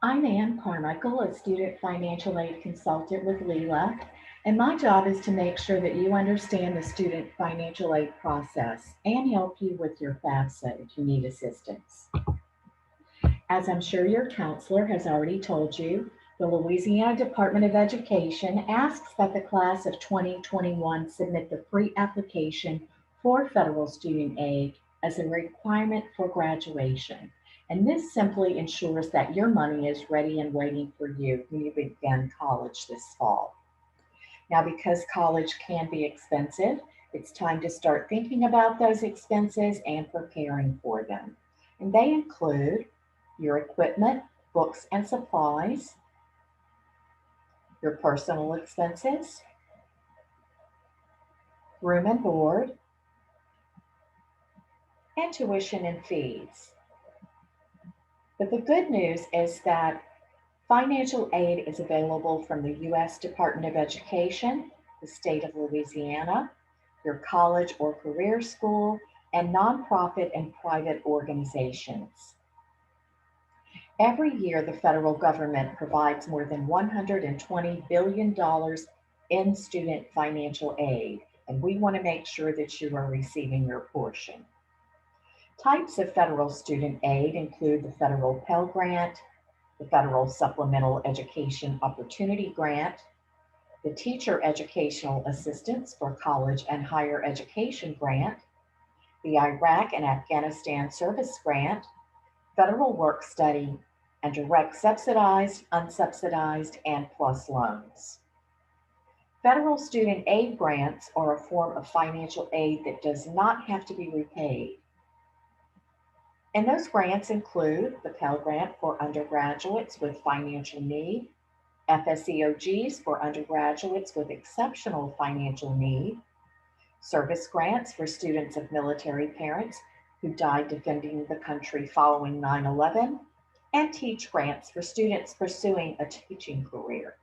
I'm Ann Carmichael, a student financial aid consultant with Lela, and my job is to make sure that you understand the student financial aid process and help you with your FAFSA if you need assistance. As I'm sure your counselor has already told you, the Louisiana Department of Education asks that the class of 2021 submit the free application for federal student aid as a requirement for graduation. And this simply ensures that your money is ready and waiting for you when you begin college this fall. Now, because college can be expensive, it's time to start thinking about those expenses and preparing for them. And they include your equipment, books and supplies, your personal expenses, room and board, and tuition and fees. But the good news is that financial aid is available from the U.S. Department of Education, the state of Louisiana, your college or career school, and nonprofit and private organizations. Every year, the federal government provides more than $120 billion in student financial aid, and we want to make sure that you are receiving your portion. Types of federal student aid include the federal Pell Grant, the Federal Supplemental Education Opportunity Grant, the Teacher Educational Assistance for College and Higher Education Grant, the Iraq and Afghanistan Service Grant, Federal Work Study, and direct subsidized, unsubsidized, and plus loans. Federal student aid grants are a form of financial aid that does not have to be repaid. And those grants include the Pell Grant for undergraduates with financial need, FSEOGs for undergraduates with exceptional financial need, service grants for students of military parents who died defending the country following 9/11, and teach grants for students pursuing a teaching career.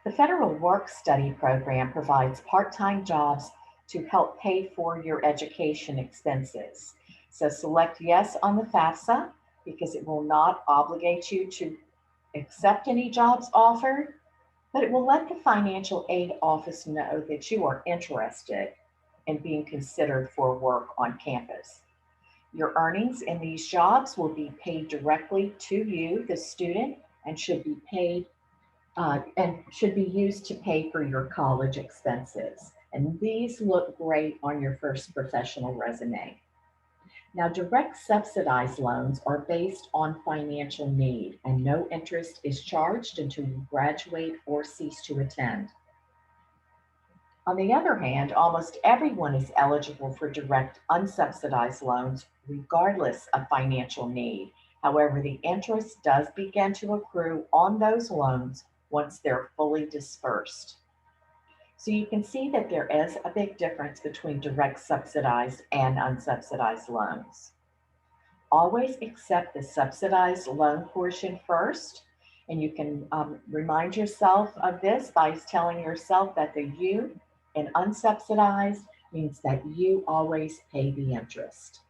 The Federal Work Study Program provides part-time jobs to help pay for your education expenses. So select yes on the FAFSA because it will not obligate you to accept any jobs offered, but it will let the financial aid office know that you are interested in being considered for work on campus. Your earnings in these jobs will be paid directly to you, the student, and should be used to pay for your college expenses. And these look great on your first professional resume. Now, direct subsidized loans are based on financial need, and no interest is charged until you graduate or cease to attend. On the other hand, almost everyone is eligible for direct unsubsidized loans, regardless of financial need. However, the interest does begin to accrue on those loans once they're fully dispersed. So you can see that there is a big difference between direct subsidized and unsubsidized loans. Always accept the subsidized loan portion first. And you can remind yourself of this by telling yourself that the you in unsubsidized means that you always pay the interest.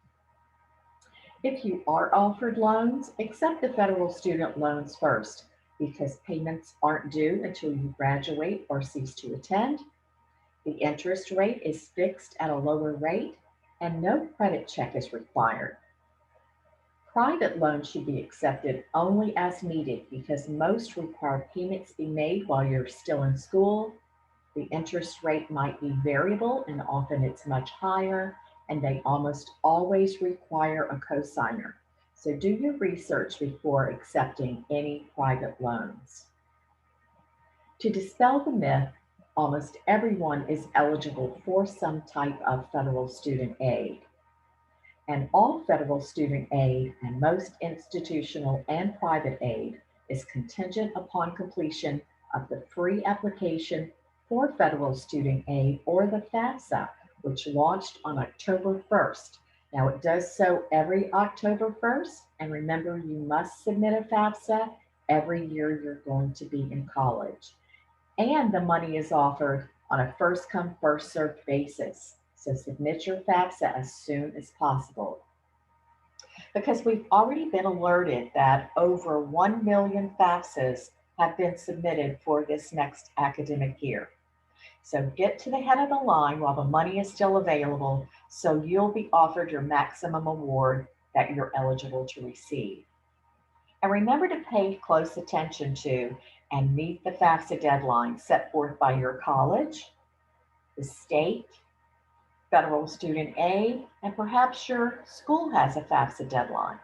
If you are offered loans, accept the federal student loans first because payments aren't due until you graduate or cease to attend. The interest rate is fixed at a lower rate and no credit check is required. Private loans should be accepted only as needed because most require payments be made while you're still in school. The interest rate might be variable and often it's much higher, and they almost always require a cosigner. So do your research before accepting any private loans. To dispel the myth, almost everyone is eligible for some type of federal student aid. And all federal student aid and most institutional and private aid is contingent upon completion of the free application for federal student aid or the FAFSA, which launched on October 1st. Now it does so every October 1st, and remember you must submit a FAFSA every year you're going to be in college. And the money is offered on a first come, first served basis. So submit your FAFSA as soon as possible. because we've already been alerted that over 1 million FAFSAs have been submitted for this next academic year. So get to the head of the line while the money is still available so you'll be offered your maximum award that you're eligible to receive. And remember to pay close attention to and meet the FAFSA deadline set forth by your college, the state, federal student aid, and perhaps your school has a FAFSA deadline.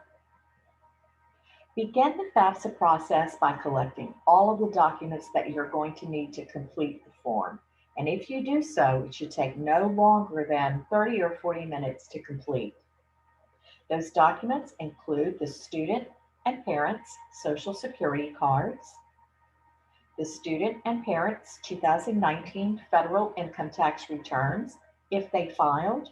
Begin the FAFSA process by collecting all of the documents that you're going to need to complete the form. And if you do so, it should take no longer than 30 or 40 minutes to complete. Those documents include the student and parents' Social Security cards, the student and parents' 2019 federal income tax returns, if they filed,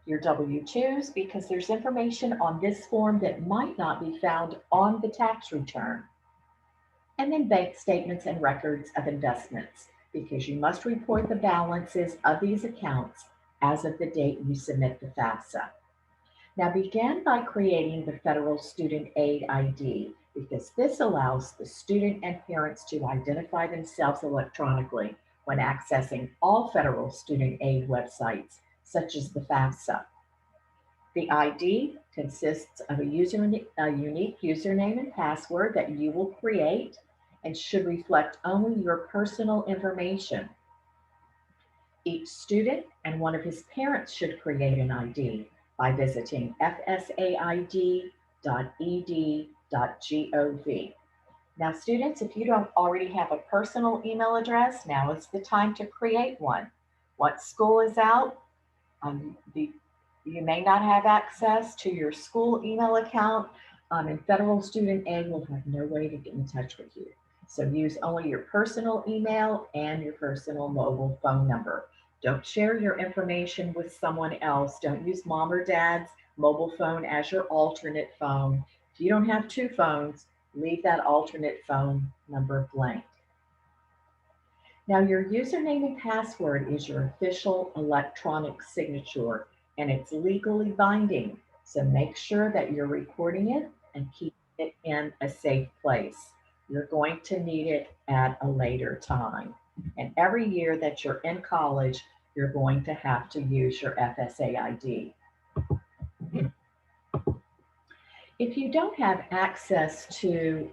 your W-2s, because there's information on this form that might not be found on the tax return, and then bank statements and records of investments, because you must report the balances of these accounts as of the date you submit the FAFSA. Now begin by creating the Federal Student Aid ID, because this allows the student and parents to identify themselves electronically when accessing all federal student aid websites, such as the FAFSA. The ID consists of a unique username and password that you will create and should reflect only your personal information. Each student and one of his parents should create an ID by visiting fsaid.ed.gov. Now, students, if you don't already have a personal email address, now is the time to create one. Once school is out, you may not have access to your school email account, and federal student aid will have no way to get in touch with you. So use only your personal email and your personal mobile phone number. Don't share your information with someone else. Don't use mom or dad's mobile phone as your alternate phone. If you don't have two phones, leave that alternate phone number blank. Now, your username and password is your official electronic signature, and it's legally binding. So make sure that you're recording it and keep it in a safe place. You're going to need it at a later time. And every year that you're in college, you're going to have to use your FSA ID. If you don't have access to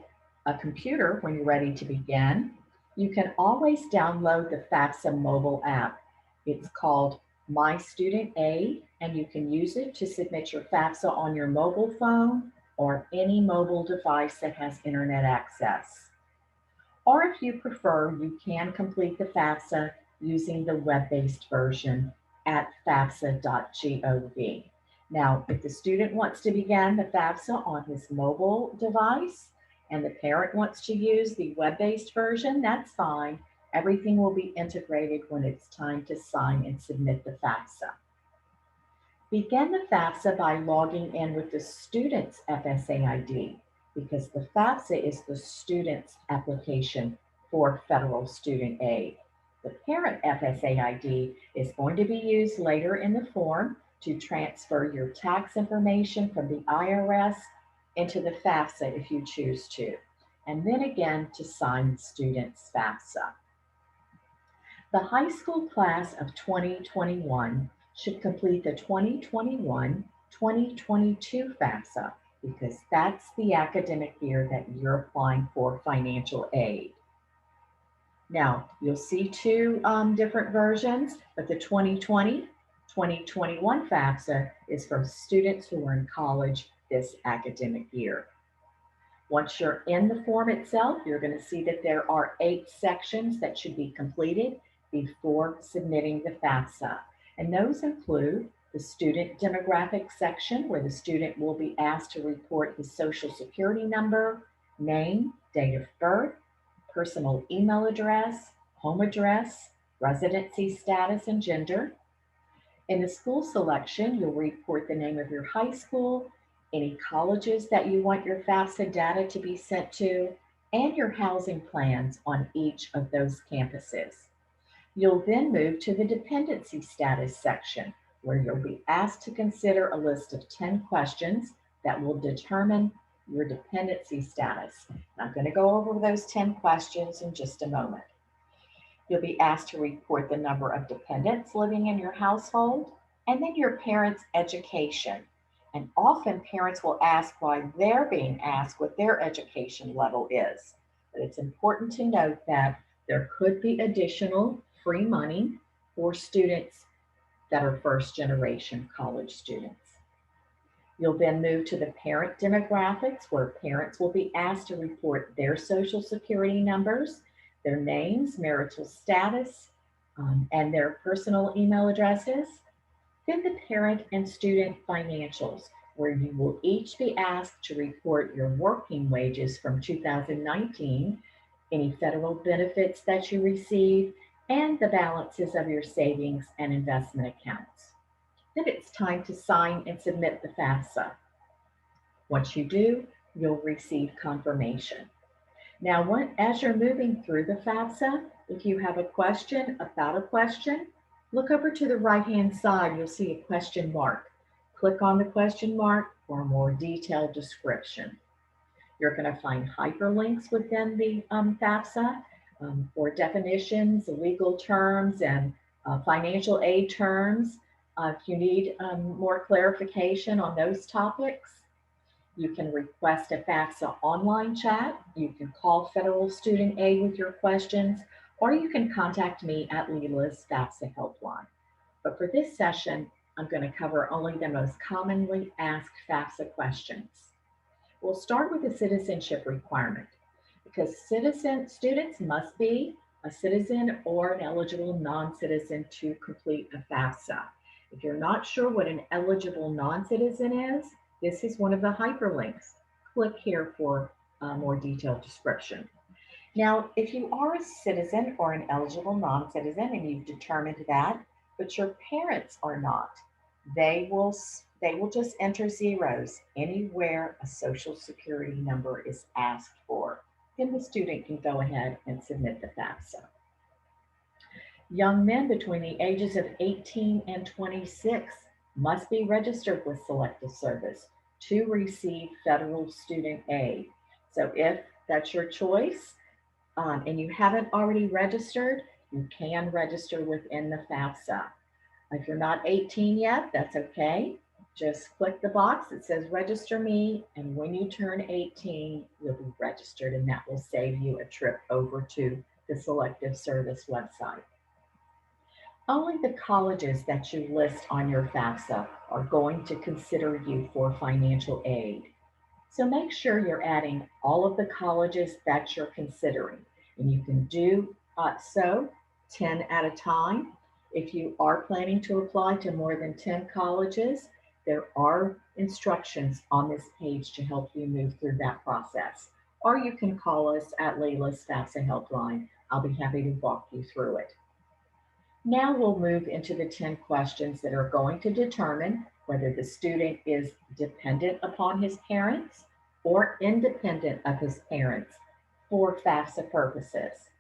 a computer when you're ready to begin, you can always download the FAFSA mobile app. It's called My Student Aid, and you can use it to submit your FAFSA on your mobile phone or any mobile device that has internet access. Or if you prefer, you can complete the FAFSA using the web-based version at fafsa.gov. Now, if the student wants to begin the FAFSA on his mobile device and the parent wants to use the web-based version, that's fine. Everything will be integrated when it's time to sign and submit the FAFSA. Begin the FAFSA by logging in with the student's FSA ID, because the FAFSA is the student's application for federal student aid. The parent FSA ID is going to be used later in the form to transfer your tax information from the IRS into the FAFSA if you choose to, and then again to sign the student's FAFSA. The high school class of 2021 should complete the 2021-2022 FAFSA, because that's the academic year that you're applying for financial aid. Now, you'll see two different versions, but the 2020-2021 FAFSA is for students who are in college this academic year. Once you're in the form itself, you're going to see that there are 8 sections that should be completed before submitting the FAFSA. And those include the student demographic section, where the student will be asked to report his Social Security number, name, date of birth, personal email address, home address, residency status, and gender. In the school selection, you'll report the name of your high school, any colleges that you want your FAFSA data to be sent to, and your housing plans on each of those campuses. You'll then move to the dependency status section, where you'll be asked to consider a list of 10 questions that will determine your dependency status. And I'm going to go over those 10 questions in just a moment. You'll be asked to report the number of dependents living in your household and then your parents' education. And often parents will ask why they're being asked what their education level is. But it's important to note that there could be additional free money for students that are first generation college students. You'll then move to the parent demographics, where parents will be asked to report their social security numbers, their names, marital status, and their personal email addresses. Then the parent and student financials, where you will each be asked to report your working wages from 2019, any federal benefits that you receive, and the balances of your savings and investment accounts. Then it's time to sign and submit the FAFSA. Once you do, you'll receive confirmation. Now, as you're moving through the FAFSA, if you have a question about a question, look over to the right-hand side, you'll see a question mark. Click on the question mark for a more detailed description. You're going to find hyperlinks within the FAFSA for definitions, legal terms, and financial aid terms. If you need more clarification on those topics, you can request a FAFSA online chat. You can call Federal Student Aid with your questions, or you can contact me at Lela's FAFSA helpline. But for this session, I'm going to cover only the most commonly asked FAFSA questions. We'll start with the citizenship requirement, because students must be a citizen or an eligible non-citizen to complete a FAFSA. If you're not sure what an eligible non-citizen is, this is one of the hyperlinks. Click here for a more detailed description. Now, if you are a citizen or an eligible non-citizen and you've determined that, but your parents are not, they will just enter zeros anywhere a social security number is asked for. Then the student can go ahead and submit the FAFSA. Young men between the ages of 18 and 26 must be registered with Selective Service to receive federal student aid. So if that's your choice and you haven't already registered, you can register within the FAFSA. If you're not 18 yet, that's okay. Just click the box that says register me, and when you turn 18, you'll be registered, and that will save you a trip over to the Selective Service website. Only the colleges that you list on your FAFSA are going to consider you for financial aid. So make sure you're adding all of the colleges that you're considering, and you can do so 10 at a time. If you are planning to apply to more than 10 colleges, there are instructions on this page to help you move through that process. Or you can call us at Lela's FAFSA helpline. I'll be happy to walk you through it. Now we'll move into the 10 questions that are going to determine whether the student is dependent upon his parents or independent of his parents for FAFSA purposes.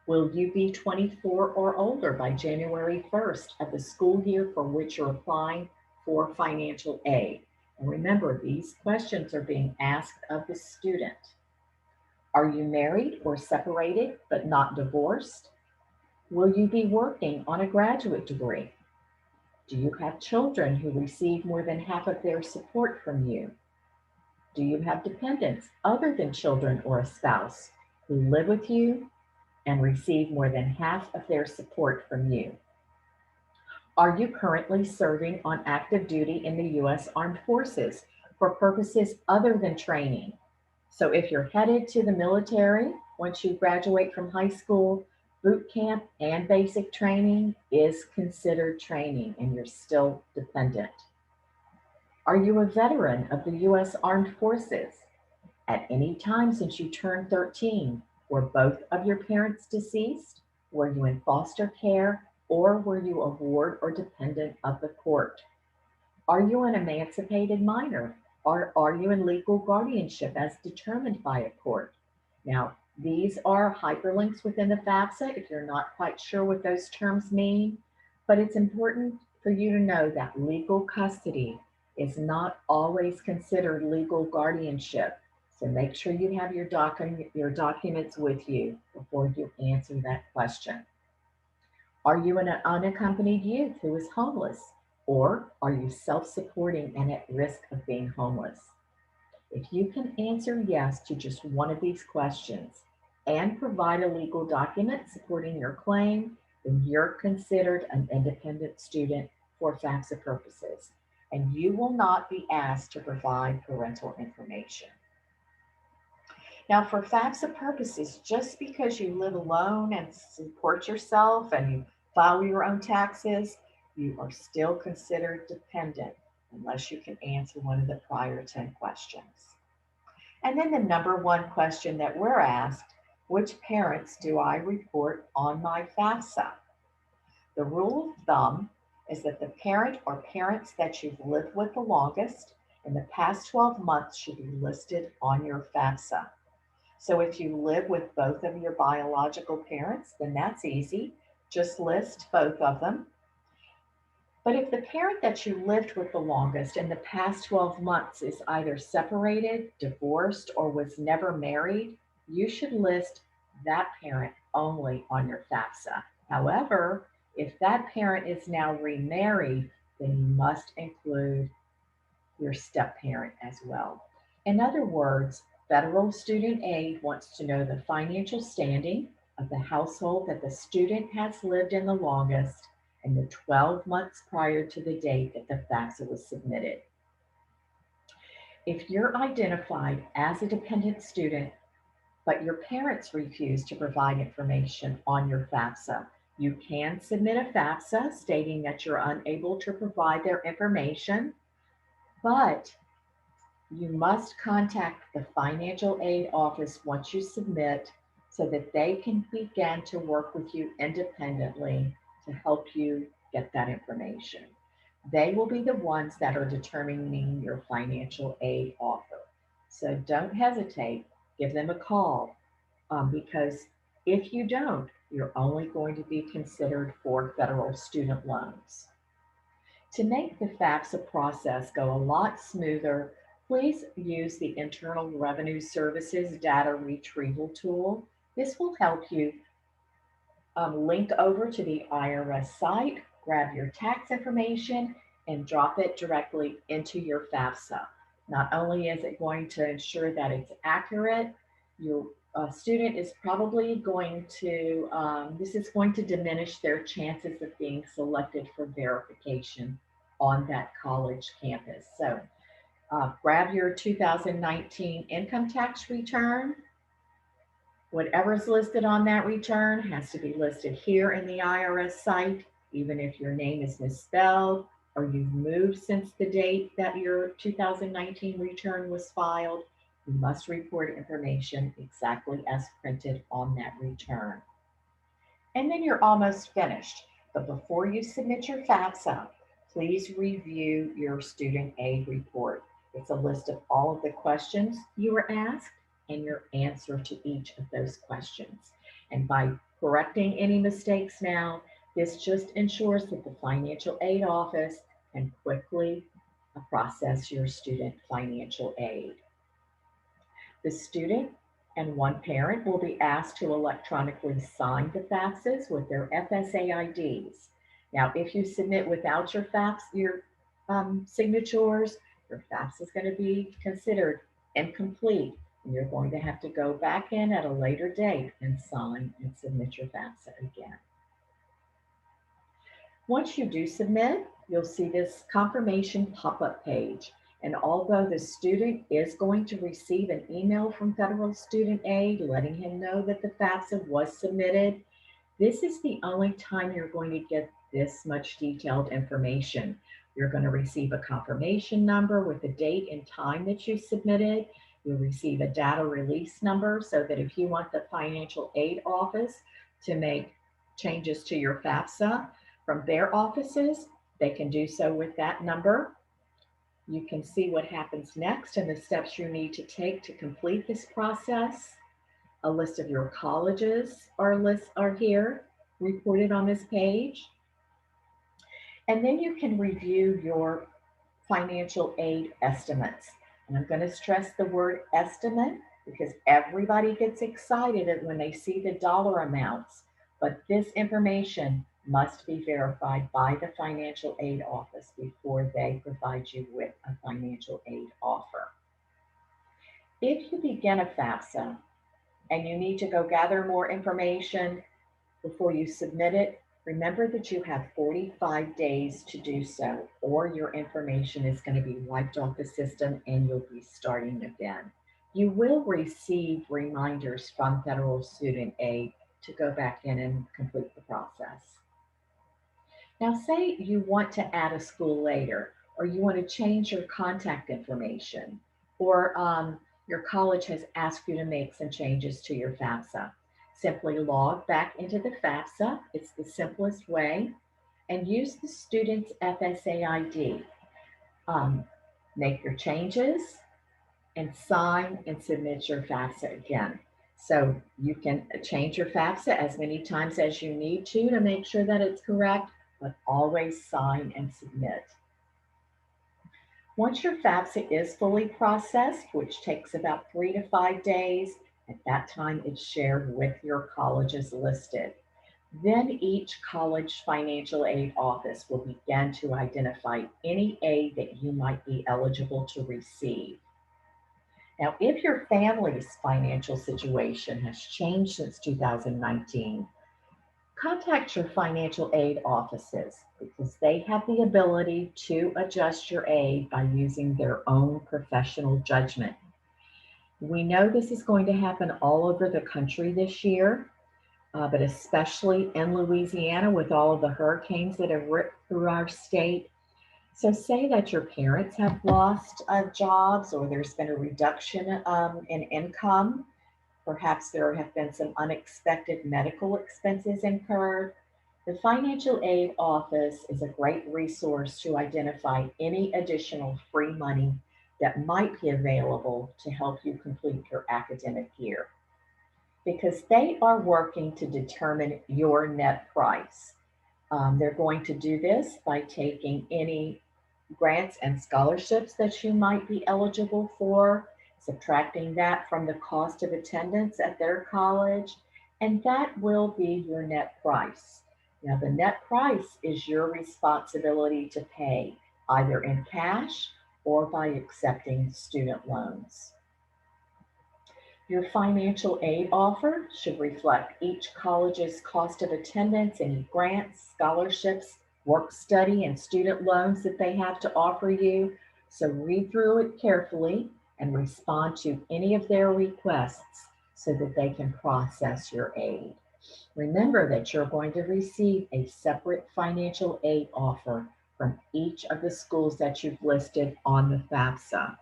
Will you be 24 or older by January 1st of the school year for which you're applying for financial aid? And remember, these questions are being asked of the student. Are you married or separated but not divorced? Will you be working on a graduate degree? Do you have children who receive more than half of their support from you? Do you have dependents other than children or a spouse who live with you and receive more than half of their support from you? Are you currently serving on active duty in the U.S. Armed Forces for purposes other than training? So if you're headed to the military once you graduate from high school, boot camp and basic training is considered training and you're still dependent. Are you a veteran of the U.S. Armed Forces? At any time since you turned 13, were both of your parents deceased? Were you in foster care, or were you a ward or dependent of the court? Are you an emancipated minor, or are you in legal guardianship as determined by a court? Now, these are hyperlinks within the FAFSA if you're not quite sure what those terms mean, but it's important for you to know that legal custody is not always considered legal guardianship. So make sure you have your documents with you before you answer that question. Are you an unaccompanied youth who is homeless? Or are you self-supporting and at risk of being homeless? If you can answer yes to just one of these questions and provide a legal document supporting your claim, then you're considered an independent student for FAFSA purposes, and you will not be asked to provide parental information. Now, for FAFSA purposes, just because you live alone and support yourself and you file your own taxes, you are still considered dependent unless you can answer one of the prior 10 questions. And then the number one question that we're asked, which parents do I report on my FAFSA? The rule of thumb is that the parent or parents that you've lived with the longest in the past 12 months should be listed on your FAFSA. So if you live with both of your biological parents, then that's easy. Just list both of them. But if the parent that you lived with the longest in the past 12 months is either separated, divorced, or was never married, you should list that parent only on your FAFSA. However, if that parent is now remarried, then you must include your step parent as well. In other words, federal student aid wants to know the financial standing of the household that the student has lived in the longest in the 12 months prior to the date that the FAFSA was submitted. If you're identified as a dependent student, but your parents refuse to provide information on your FAFSA, you can submit a FAFSA stating that you're unable to provide their information, but you must contact the financial aid office once you submit so that they can begin to work with you independently to help you get that information. They will be the ones that are determining your financial aid offer. So don't hesitate, give them a call because if you don't, you're only going to be considered for federal student loans. To make the FAFSA process go a lot smoother, please use the Internal Revenue Service's data retrieval tool. This will help you link over to the IRS site, grab your tax information, and drop it directly into your FAFSA. Not only is it going to ensure that it's accurate, your student is probably going to, this is going to diminish their chances of being selected for verification on that college campus. So grab your 2019 income tax return. Whatever's listed on that return has to be listed here in the IRS site, even if your name is misspelled or you've moved since the date that your 2019 return was filed. You must report information exactly as printed on that return. And then you're almost finished. But before you submit your FAFSA, please review your student aid report. It's a list of all of the questions you were asked and your answer to each of those questions. And by correcting any mistakes now, this just ensures that the financial aid office can quickly process your student financial aid. The student and one parent will be asked to electronically sign the FAFSAs with their FSA IDs. Now, if you submit without your signatures, your FAFSA is going to be considered incomplete, and you're going to have to go back in at a later date and sign and submit your FAFSA again. Once you do submit, you'll see this confirmation pop-up page. And although the student is going to receive an email from Federal Student Aid letting him know that the FAFSA was submitted, this is the only time you're going to get this much detailed information. You're going to receive a confirmation number with the date and time that you submitted. You'll receive a data release number so that if you want the financial aid office to make changes to your FAFSA from their offices, they can do so with that number. You can see what happens next and the steps you need to take to complete this process. A list of your colleges are here, reported on this page. And then you can review your financial aid estimates. And I'm going to stress the word estimate because everybody gets excited when they see the dollar amounts. But this information must be verified by the financial aid office before they provide you with a financial aid offer. If you begin a FAFSA and you need to go gather more information before you submit it, remember that you have 45 days to do so, or your information is going to be wiped off the system and you'll be starting again. You will receive reminders from Federal Student Aid to go back in and complete the process. Now, say you want to add a school later, or you want to change your contact information, or your college has asked you to make some changes to your FAFSA. Simply log back into the FAFSA. It's the simplest way, and use the student's FSA ID. Make your changes and sign and submit your FAFSA again. So you can change your FAFSA as many times as you need to make sure that it's correct, but always sign and submit. Once your FAFSA is fully processed, which takes about 3 to 5 days, at that time it's shared with your colleges listed. Then each college financial aid office will begin to identify any aid that you might be eligible to receive. Now, if your family's financial situation has changed since 2019, contact your financial aid offices because they have the ability to adjust your aid by using their own professional judgment. We know this is going to happen all over the country this year, but especially in Louisiana with all of the hurricanes that have ripped through our state. So say that your parents have lost jobs or there's been a reduction in income. Perhaps there have been some unexpected medical expenses incurred. The financial aid office is a great resource to identify any additional free money that might be available to help you complete your academic year, because they are working to determine your net price. They're going to do this by taking any grants and scholarships that you might be eligible for, subtracting that from the cost of attendance at their college, and that will be your net price. Now, the net price is your responsibility to pay either in cash or by accepting student loans. Your financial aid offer should reflect each college's cost of attendance, any grants, scholarships, work study, and student loans that they have to offer you. So read through it carefully and respond to any of their requests so that they can process your aid. Remember that you're going to receive a separate financial aid offer from each of the schools that you've listed on the FAFSA.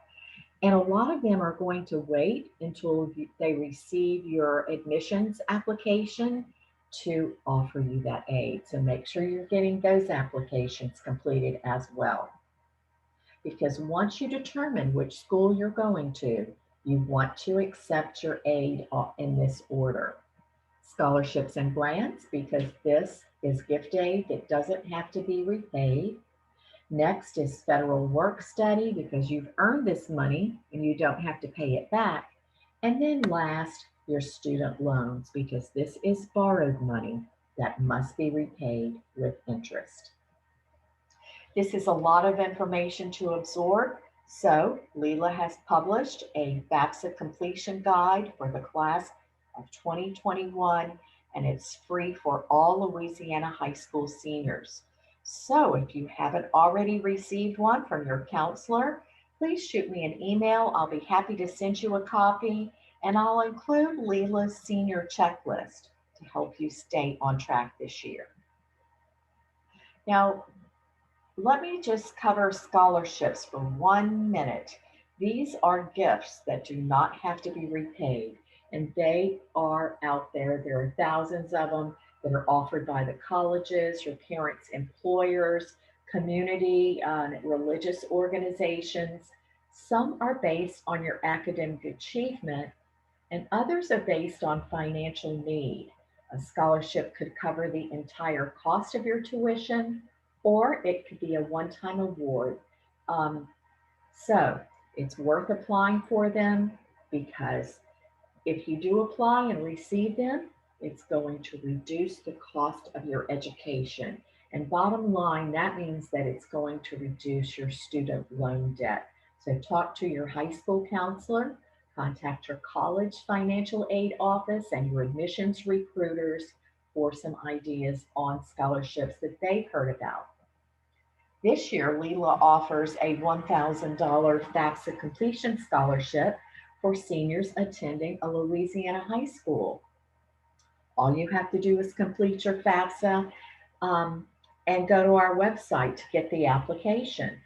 And a lot of them are going to wait until they receive your admissions application to offer you that aid. So make sure you're getting those applications completed as well. Because once you determine which school you're going to, you want to accept your aid in this order. Scholarships and grants, because this is gift aid that doesn't have to be repaid. Next is federal work study, because you've earned this money and you don't have to pay it back. And then last, your student loans, because this is borrowed money that must be repaid with interest. This is a lot of information to absorb. So Lela has published a FAFSA completion guide for the class of 2021, and it's free for all Louisiana high school seniors. So if you haven't already received one from your counselor, please shoot me an email. I'll be happy to send you a copy, and I'll include Lela's senior checklist to help you stay on track this year. Now, let me just cover scholarships for 1 minute. These are gifts that do not have to be repaid, and they are out there. There are thousands of them that are offered by the colleges, your parents' employers, community, religious organizations. Some are based on your academic achievement, and others are based on financial need. A scholarship could cover the entire cost of your tuition, or it could be a one-time award So it's worth applying for them because if you do apply and receive them, it's going to reduce the cost of your education. And bottom line, that means that it's going to reduce your student loan debt. So talk to your high school counselor, contact your college financial aid office and your admissions recruiters for some ideas on scholarships that they've heard about. This year, Lela offers a $1,000 FAFSA completion scholarship for seniors attending a Louisiana high school. All you have to do is complete your FAFSA and go to our website to get the application.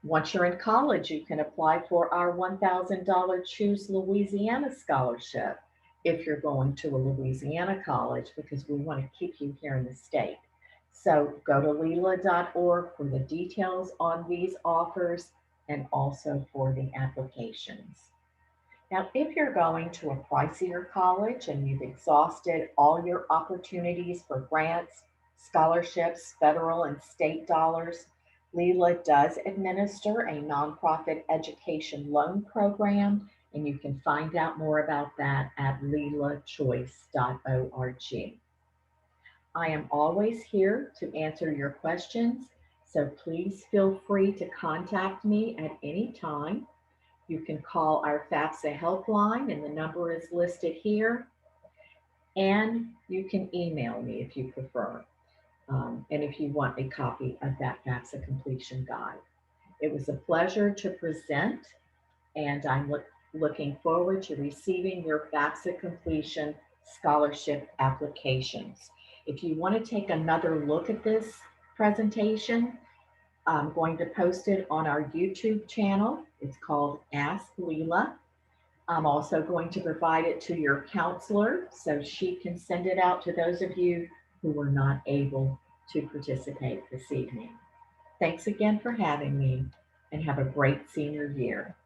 Once you're in college, you can apply for our $1,000 Choose Louisiana scholarship if you're going to a Louisiana college because we want to keep you here in the state. So go to lela.org for the details on these offers and also for the applications. Now, if you're going to a pricier college and you've exhausted all your opportunities for grants, scholarships, federal and state dollars, Lela does administer a nonprofit education loan program, and you can find out more about that at lelachoice.org. I am always here to answer your questions, so please feel free to contact me at any time. You can call our FAFSA helpline, and the number is listed here. And you can email me if you prefer, and if you want a copy of that FAFSA completion guide. It was a pleasure to present, and I'm looking forward to receiving your FAFSA completion scholarship applications. If you want to take another look at this presentation, I'm going to post it on our YouTube channel. It's called Ask Lela. I'm also going to provide it to your counselor so she can send it out to those of you who were not able to participate this evening. Thanks again for having me, and have a great senior year.